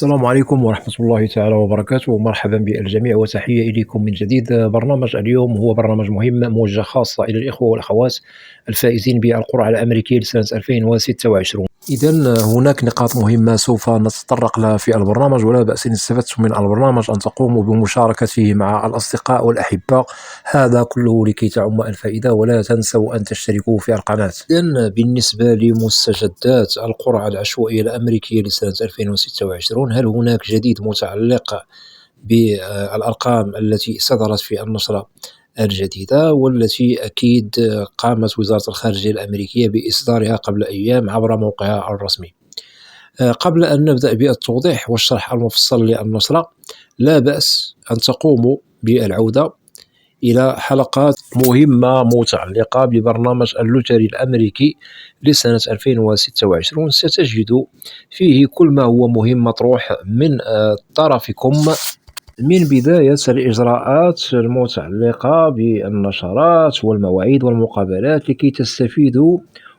السلام عليكم ورحمة الله تعالى وبركاته، مرحبا بالجميع وتحية إليكم من جديد. برنامج اليوم هو برنامج مهم موجه خاصة إلى الإخوة والأخوات الفائزين بالقرعة الأمريكية لسنة 2026. إذا هناك نقاط مهمة سوف نتطرق لها في البرنامج، ولا بأس إن استفدتم من البرنامج أن تقوموا بمشاركته مع الأصدقاء والأحباء، هذا كله لكي تعم الفائدة. ولا تنسوا أن تشتركوا في القناة. إذن بالنسبة لمستجدات القرعة العشوائية الأمريكية لسنة 2026، هل هناك جديد متعلق بالأرقام التي صدرت في النشرة الجديدة، والتي أكيد قامت وزارة الخارجية الأمريكية بإصدارها قبل أيام عبر موقعها الرسمي؟ قبل أن نبدأ بالتوضيح والشرح المفصل للنشرة، لا بأس أن تقوموا بالعودة إلى حلقات مهمة متعلقة ببرنامج اللوتري الأمريكي لسنة 2026. ستجد فيه كل ما هو مهم مطروح من طرفكم، من بداية الإجراءات المتعلقة بالنشرات والمواعيد والمقابلات لكي تستفيدوا،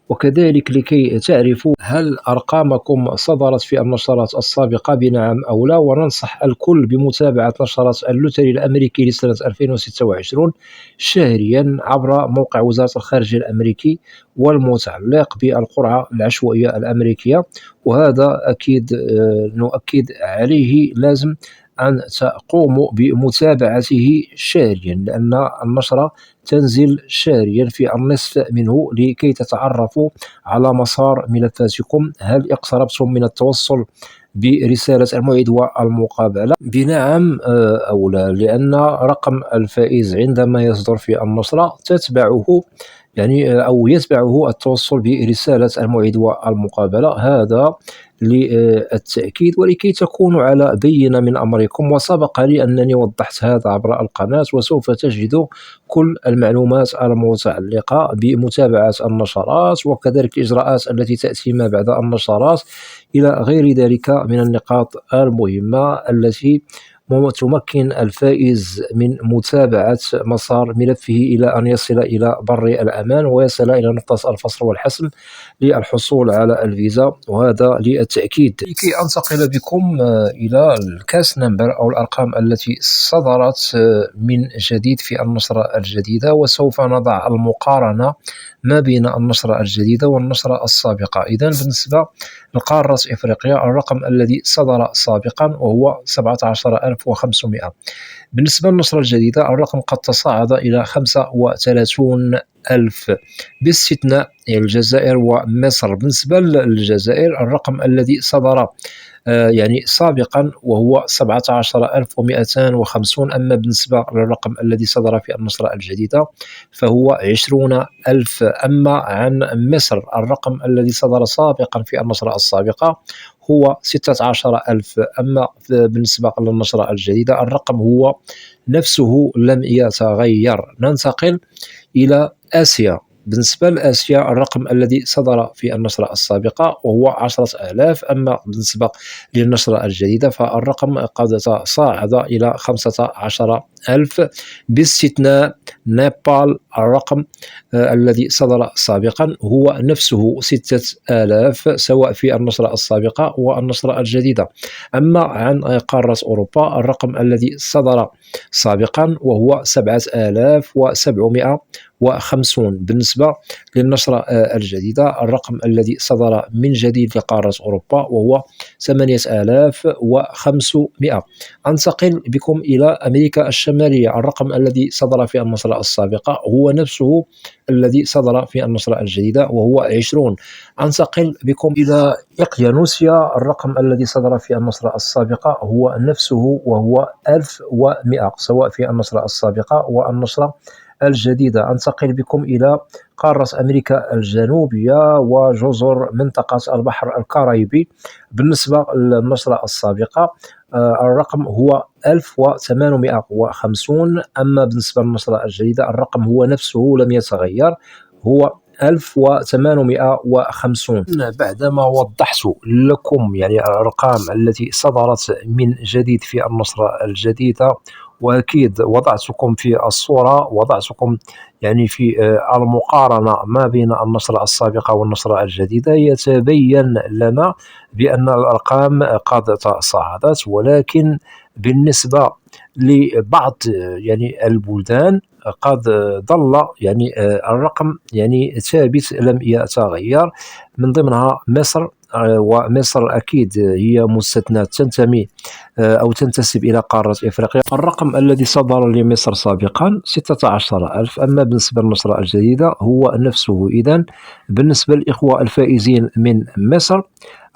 وكذلك لكي تعرفوا هل أرقامكم صدرت في النشرات السابقة بنعم أو لا. وننصح الكل بمتابعة نشرات اللوتري الأمريكي لسنة 2026 شهريا عبر موقع وزارة الخارجية الأمريكي والمتعلق بالقرعة العشوائية الأمريكية. وهذا أكيد نؤكد عليه، لازم أن تقوموا بمتابعته شهريا، لأن النشرة تنزل شهريا في النصف منه لكي تتعرفوا على مسار ملفاتكم، هل اقتربتم من التوصل برسالة الموعد والمقابلة بنعم أو لا. لأن رقم الفائز عندما يصدر في النشرة تتبعه أو يتبعه التوصل برسالة الموعد والمقابلة، هذا للتأكيد ولكي تكونوا على بينة من أمركم. وسبق لي أنني وضحت هذا عبر القناة، وسوف تجد كل المعلومات المتعلقة بمتابعة النشرات وكذلك الإجراءات التي تأتي ما بعد النشرات إلى غير ذلك من النقاط المهمة التي تمكن الفائز من متابعة مسار ملفه إلى أن يصل إلى بر الأمان ويصل إلى نقطة الفصل والحسم للحصول على الفيزا. وهذا للتأكيد. لكي أنتقل بكم إلى الكاس نمبر أو الأرقام التي صدرت من جديد في النشرة الجديدة، وسوف نضع المقارنة ما بين النشرة الجديدة والنشرة السابقة. إذن بالنسبة لقارة إفريقيا، الرقم الذي صدر سابقا وهو 17500. بالنسبة للنشرة الجديدة، الرقم قد تصاعد إلى 35000 باستثناء الجزائر ومصر. بالنسبة للجزائر، الرقم الذي صدر سابقا وهو 17250. أما بالنسبة للرقم الذي صدر في النشرة الجديدة فهو 20000. أما عن مصر، الرقم الذي صدر سابقا في النشرة السابقة هو 16000. أما بالنسبة للنشرة الجديدة الرقم هو نفسه لم يتغير. ننتقل إلى آسيا. بالنسبة لآسيا، الرقم الذي صدر في النشرة السابقة وهو 10000. أما بالنسبة للنشرة الجديدة فالرقم قد تصاعد إلى 15000 باستثناء نيبال. الرقم الذي صدر سابقا هو نفسه 6000 سواء في النشرة السابقة والنشرة الجديدة. أما عن قارة أوروبا، الرقم الذي صدر سابقا وهو 7750. بالنسبة للنشرة الجديدة، الرقم الذي صدر من جديد لقارة أوروبا وهو 8500. أنتقل بكم إلى أمريكا الشمالية. الرقم الذي صدر في النشرة السابقة هو نفسه الذي صدر في النشرة الجديدة وهو 20. أنتقل بكم إلى إقيانوسيا. الرقم الذي صدر في النشرة السابقة هو نفسه وهو 1100 سواء في النشرة السابقة والنشرة الجديدة. أنتقل بكم إلى قارة أمريكا الجنوبية وجزر منطقة البحر الكاريبي. بالنسبة للنشرة السابقة الرقم هو 1850. أما بالنسبة للنشرة الجديدة الرقم هو نفسه لم يتغير، هو 1850. بعدما وضحت لكم الأرقام التي صدرت من جديد في النشرة الجديدة وأكيد وضعتكم في الصورة، وضعتكم يعني في المقارنة ما بين النشرة السابقة والنشرة الجديدة. يتبين لنا بأن الأرقام قد تصاعدت، ولكن بالنسبة لبعض يعني البلدان قد ظل يعني الرقم يعني ثابت لم يتغير، من ضمنها مصر. ومصر أكيد هي مستثنى تنتمي أو تنتسب إلى قارة إفريقيا. الرقم الذي صدر لمصر سابقا 16,000، أما بالنسبة للنشرة الجديدة هو نفسه. إذن بالنسبة للإخوة الفائزين من مصر،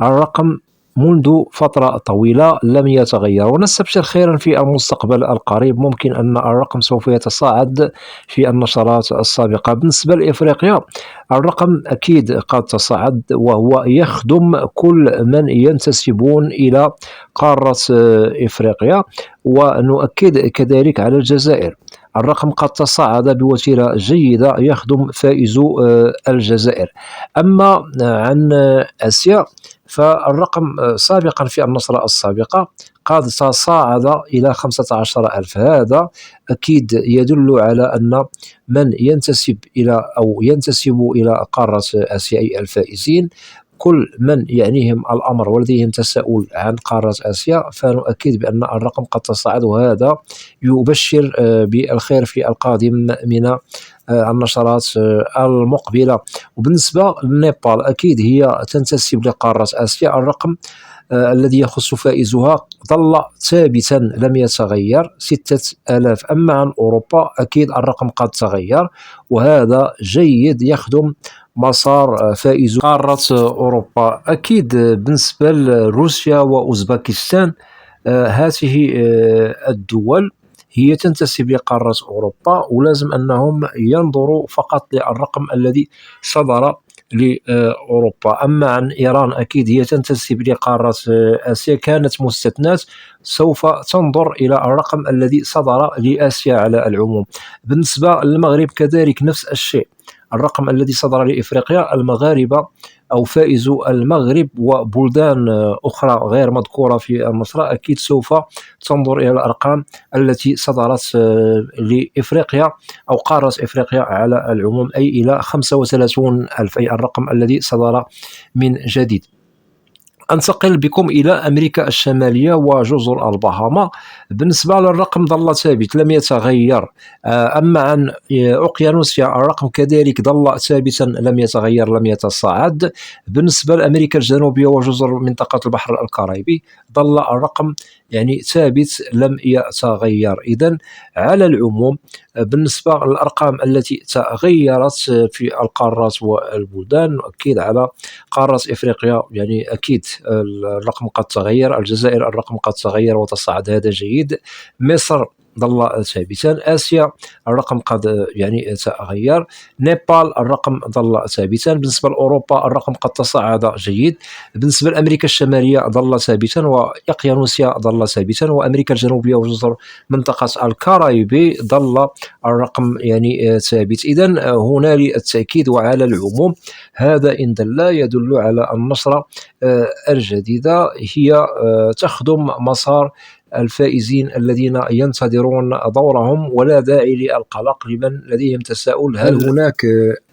الرقم منذ فترة طويلة لم يتغير، ونستبشر خيرا في المستقبل القريب. ممكن أن الرقم سوف يتصاعد في النشرات السابقة. بالنسبة لإفريقيا، الرقم أكيد قد تصاعد، وهو يخدم كل من ينتسبون إلى قارة إفريقيا. ونؤكد كذلك على الجزائر، الرقم قد تصاعد بوتيرة جيدة يخدم فائزو الجزائر. أما عن آسيا، فالرقم سابقا في النشرة السابقة قد تصاعد إلى 15,000. هذا أكيد يدل على أن من ينتسب إلى أو ينتسب إلى قارة آسيا أي الفائزين، كل من يعنيهم الأمر ولديهم تساؤل عن قارة آسيا، فنؤكد بأن الرقم قد تصاعد، وهذا يبشر بالخير في القادم من النشرات المقبلة. وبالنسبة لنيبال، أكيد هي تنتسب لقارة آسيا. الرقم الذي يخص فائزها ظل ثابتا لم يتغير 6,000. أما عن أوروبا، أكيد الرقم قد تغير، وهذا جيد يخدم مسار فائز قارة أوروبا. أكيد بالنسبة لروسيا وأوزبكستان، هذه الدول هي تنتسب لقارة أوروبا، ولازم أنهم ينظروا فقط للرقم الذي صدر لأوروبا. أما عن إيران، أكيد هي تنتسب لقارة آسيا، كانت مستثناة، سوف تنظر إلى الرقم الذي صدر لآسيا على العموم. بالنسبة للمغرب كذلك نفس الشيء، الرقم الذي صدر لإفريقيا، المغاربة أو فائزو المغرب وبلدان أخرى غير مذكورة في النشرة أكيد سوف تنظر إلى الأرقام التي صدرت لإفريقيا أو قارة إفريقيا على العموم، أي إلى 35,000، أي الرقم الذي صدر من جديد. أنتقل بكم إلى أمريكا الشمالية وجزر البهاما. بالنسبة للرقم ظل ثابت لم يتغير. أما عن أوقيانوسيا، الرقم كذلك ظل ثابتا لم يتغير لم يتصاعد. بالنسبة لأمريكا الجنوبية وجزر منطقة البحر الكاريبي، ظل الرقم يعني ثابت لم يتغير. إذن على العموم بالنسبة للأرقام التي تغيرت في القارات والبلدان، نؤكد على قارة إفريقيا يعني أكيد الرقم قد تغير، الجزائر الرقم قد تغير وتصاعد، هذا جيد. مصر ظل ثابتا. آسيا الرقم قد يعني تغير. نيبال الرقم ظل ثابتا. بالنسبة لأوروبا الرقم قد تصاعد، جيد. بالنسبة لأمريكا الشمالية ظل ثابتا، وإقيانوسيا ظل ثابتا، وأمريكا الجنوبية وجزر منطقة الكاريبي ظل الرقم يعني ثابت. إذن هنا للتأكيد وعلى العموم، هذا إن دل يدل على النشرة الجديدة هي تخدم مسار الفائزين الذين ينتظرون دورهم، ولا داعي للقلق لمن لديهم تساؤل هل هناك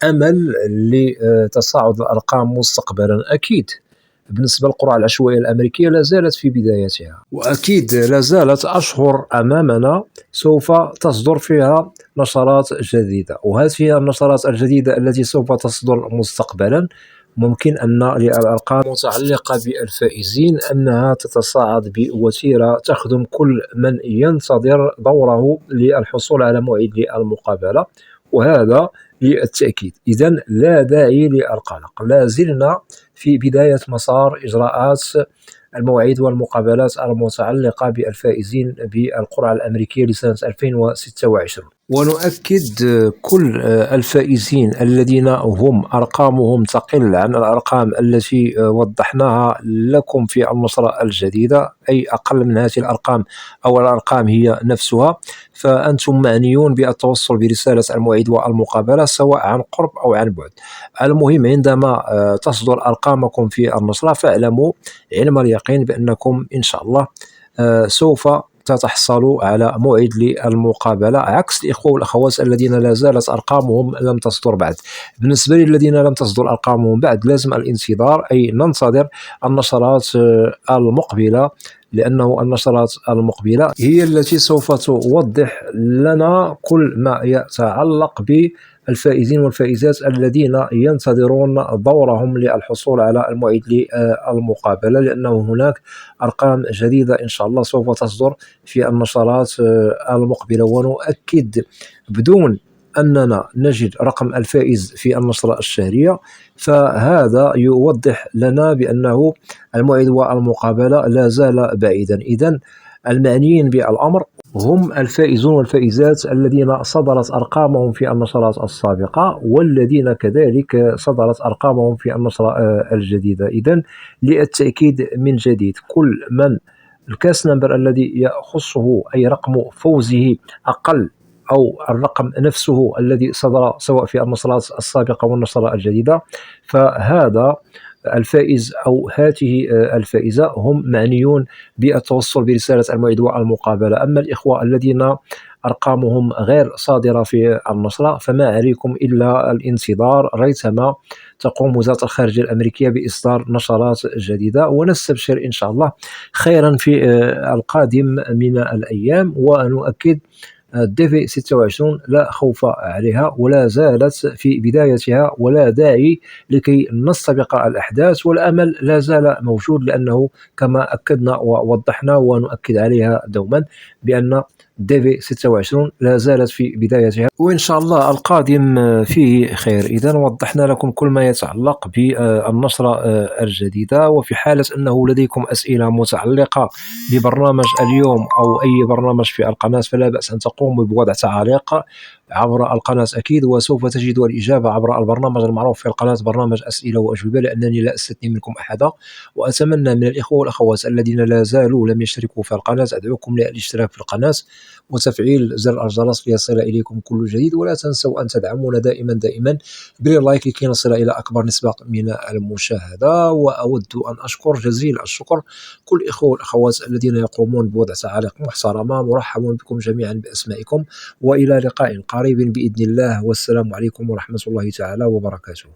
أمل لتصاعد الأرقام مستقبلا. أكيد بالنسبة للقرعة العشوائية الأمريكية لا زالت في بدايتها، وأكيد لا زالت أشهر أمامنا سوف تصدر فيها نشرات جديدة، وهذه النشرات الجديدة التي سوف تصدر مستقبلا ممكن أن للأرقام المتعلقة بالفائزين أنها تتصاعد بوتيرة تخدم كل من ينتظر دوره للحصول على موعد للمقابلة، وهذا للتأكيد. إذن لا داعي للقلق، لا زلنا في بداية مسار إجراءات المواعيد والمقابلات المتعلقة بالفائزين بالقرعة الأمريكية لسنة 2026. ونؤكد كل الفائزين الذين هم أرقامهم تقل عن الأرقام التي وضحناها لكم في النشرة الجديدة، أي أقل من هذه الأرقام أو الأرقام هي نفسها، فأنتم معنيون بالتوصل برسالة الموعد والمقابلة سواء عن قرب أو عن بعد. المهم عندما تصدر أرقامكم في النشرة فاعلموا علم اليقين بأنكم إن شاء الله سوف تتحصل على موعد للمقابلة، عكس الإخوة والأخوات الذين لا زالت أرقامهم لم تصدر بعد. بالنسبة للذين لم تصدر أرقامهم بعد لازم الانتظار، أي ننتظر النشرات المقبلة، لأنه النشرات المقبلة هي التي سوف توضح لنا كل ما يتعلق بالفائزين والفائزات الذين ينتظرون دورهم للحصول على الموعد للمقابلة، لأنه هناك أرقام جديدة إن شاء الله سوف تصدر في النشرات المقبلة. ونؤكد بدون أننا نجد رقم الفائز في النشرة الشهرية، فهذا يوضح لنا بأنه الموعد والمقابلة لا زال بعيدا. إذن المعنيين بالأمر هم الفائزون والفائزات الذين صدرت أرقامهم في النشرات السابقة، والذين كذلك صدرت أرقامهم في النشرة الجديدة. إذن للتأكيد من جديد، كل من الكاس نمبر الذي يخصه أي رقم فوزه أقل أو الرقم نفسه الذي صدر سواء في النشرات السابقة والنشرة الجديدة، فهذا الفائز أو هذه الفائزة هم معنيون بالتوصل برسالة الموعد والمقابلة. أما الإخوة الذين أرقامهم غير صادرة في النشرة فما عليكم إلا الانتظار ريثما تقوم وزارة الخارجية الأمريكية بإصدار نشرات جديدة، ونستبشر إن شاء الله خيرا في القادم من الأيام. ونؤكد ديفي 26 لا خوف عليها ولا زالت في بدايتها، ولا داعي لكي نستبق الأحداث، والأمل لا زال موجود، لأنه كما أكدنا ووضحنا ونؤكد عليها دوما بأن ديفي 26 لا زالت في بدايتها، وإن شاء الله القادم فيه خير. إذا وضحنا لكم كل ما يتعلق بالنشرة الجديدة. وفي حالة أنه لديكم أسئلة متعلقة ببرنامج اليوم أو أي برنامج في القناة، فلا بأس أن تقوموا بوضع تعاليق عبر القناة أكيد، وسوف تجدوا الإجابة عبر البرنامج المعروف في القناة، برنامج أسئلة وأجوبة، لأنني لا أستثني منكم أحدا. وأتمنى من الإخوة والأخوات الذين لا زالوا لم يشتركوا في القناة أدعوكم للاشتراك في القناة وتفعيل زر الجرس ليصل إليكم كل جديد. ولا تنسوا أن تدعمونا دائما باللايك لكي نصل إلى أكبر نسبة من المشاهدة. وأود أن أشكر جزيل الشكر كل الإخوة والأخوات الذين يقومون بوضع تعاليق محترمة. مرحبا بكم جميعا بأسمائكم، وإلى لقاء قريب بإذن الله، والسلام عليكم ورحمة الله تعالى وبركاته.